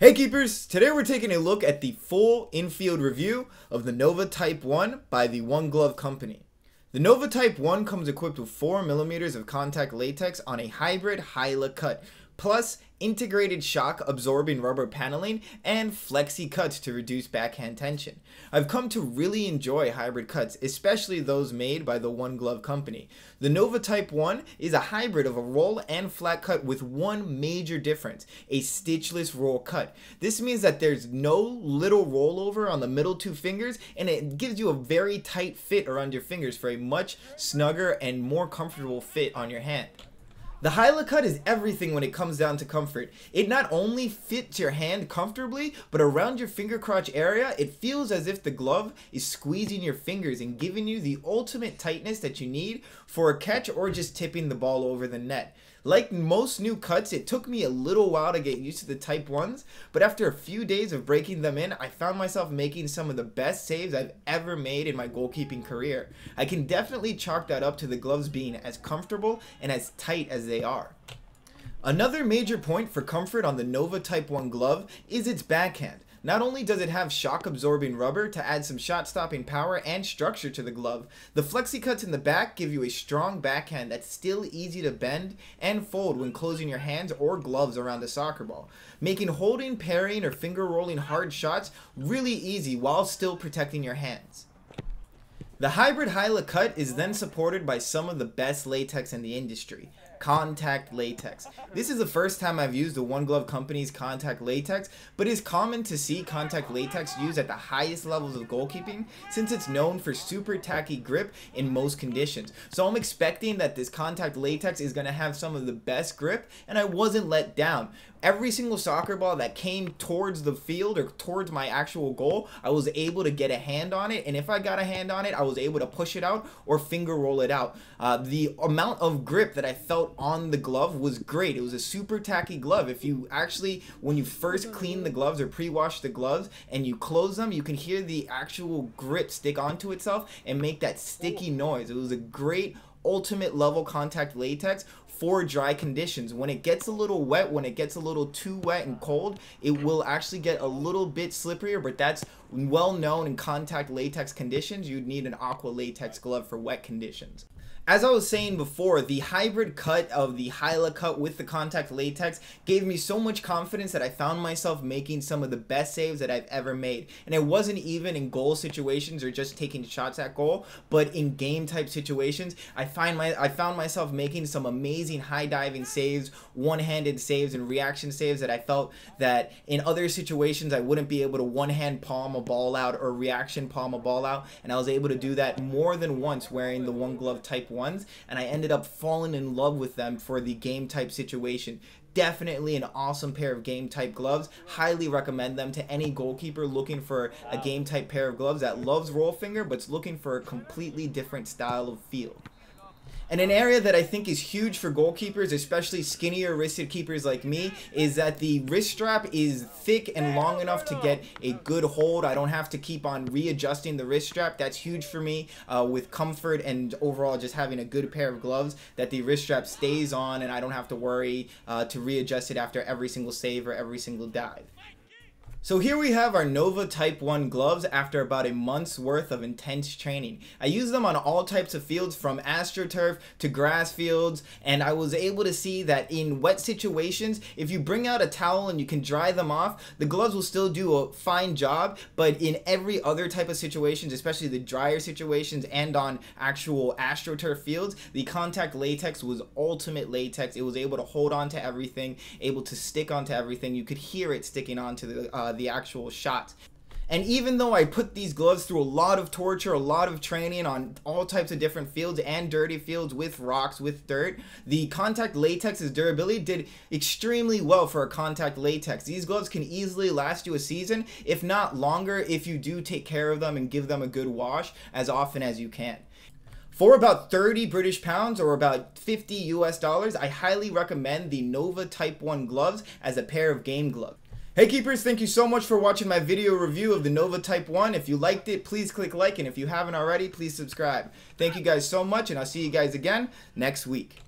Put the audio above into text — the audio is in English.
Hey Keepers! Today we're taking a look at the full infield review of the Nova Type 1 by the One Glove Company. The Nova Type 1 comes equipped with 4mm of contact latex on a hybrid Hyla cut, plus integrated shock absorbing rubber paneling and flexi-cuts to reduce backhand tension. I've come to really enjoy hybrid cuts, especially those made by the One Glove Company. The Nova Type 1 is a hybrid of a roll and flat cut with one major difference, a stitchless roll cut. This means that there's no little rollover on the middle two fingers, and it gives you a very tight fit around your fingers for a much snugger and more comfortable fit on your hand. The Hyla cut is everything when it comes down to comfort. It not only fits your hand comfortably, but around your finger crotch area, it feels as if the glove is squeezing your fingers and giving you the ultimate tightness that you need for a catch or just tipping the ball over the net. Like most new cuts, it took me a little while to get used to the Type 1s, but after a few days of breaking them in, I found myself making some of the best saves I've ever made in my goalkeeping career. I can definitely chalk that up to the gloves being as comfortable and as tight as they are. Another major point for comfort on the Nova Type 1 glove is its backhand. Not only does it have shock absorbing rubber to add some shot stopping power and structure to the glove, the flexi cuts in the back give you a strong backhand that's still easy to bend and fold when closing your hands or gloves around a soccer ball, making holding, parrying, or finger rolling hard shots really easy while still protecting your hands. The hybrid Hyla cut is then supported by some of the best latex in the industry, contact latex. This is the first time I've used the One Glove Company's contact latex, but it's common to see contact latex used at the highest levels of goalkeeping since it's known for super tacky grip in most conditions. So I'm expecting that this contact latex is going to have some of the best grip, and I wasn't let down. Every single soccer ball that came towards the field or towards my actual goal, I was able to get a hand on it, and if I got a hand on it, I was able to push it out or finger roll it out. The amount of grip that I felt on the glove was great. It was a super tacky glove. If you actually, when you first clean the gloves or pre-wash the gloves and you close them, you can hear the actual grip stick onto itself and make that sticky noise. It was a great ultimate level contact latex for dry conditions. When it gets a little wet, when it gets a little too wet and cold, it will actually get a little bit slipperier, but that's well known in contact latex conditions. You'd need an aqua latex glove for wet conditions. As I was saying before, the hybrid cut of the Hyla cut with the contact latex gave me so much confidence that I found myself making some of the best saves that I've ever made. And it wasn't even in goal situations or just taking shots at goal, but in game type situations, I found myself making some amazing high diving saves, one-handed saves, and reaction saves that I felt that in other situations I wouldn't be able to one-hand palm a ball out or reaction palm a ball out. And I was able to do that more than once wearing the One Glove Type 1. And I ended up falling in love with them for the game type situation. Definitely an awesome pair of game type gloves. Highly recommend them to any goalkeeper looking for a game type pair of gloves that loves roll finger but's looking for a completely different style of feel. And an area that I think is huge for goalkeepers, especially skinnier wristed keepers like me, is that the wrist strap is thick and long enough to get a good hold. I don't have to keep on readjusting the wrist strap. That's huge for me with comfort and overall just having a good pair of gloves, that the wrist strap stays on and I don't have to worry to readjust it after every single save or every single dive. So here we have our Nova Type 1 gloves after about a month's worth of intense training. I use them on all types of fields from AstroTurf to grass fields, and I was able to see that in wet situations, if you bring out a towel and you can dry them off, the gloves will still do a fine job, but in every other type of situations, especially the drier situations and on actual AstroTurf fields, the contact latex was ultimate latex. It was able to hold on to everything, able to stick onto everything. You could hear it sticking onto the actual shot. And even though I put these gloves through a lot of torture, a lot of training on all types of different fields and dirty fields with rocks, with dirt, the contact latex's durability did extremely well for a contact latex. These gloves can easily last you a season, if not longer, if you do take care of them and give them a good wash as often as you can. For about 30 British pounds or about $50 US, I highly recommend the Nova Type 1 gloves as a pair of game gloves. Hey Keepers, thank you so much for watching my video review of the Nova Type 1. If you liked it, please click like, and if you haven't already, please subscribe. Thank you guys so much, and I'll see you guys again next week.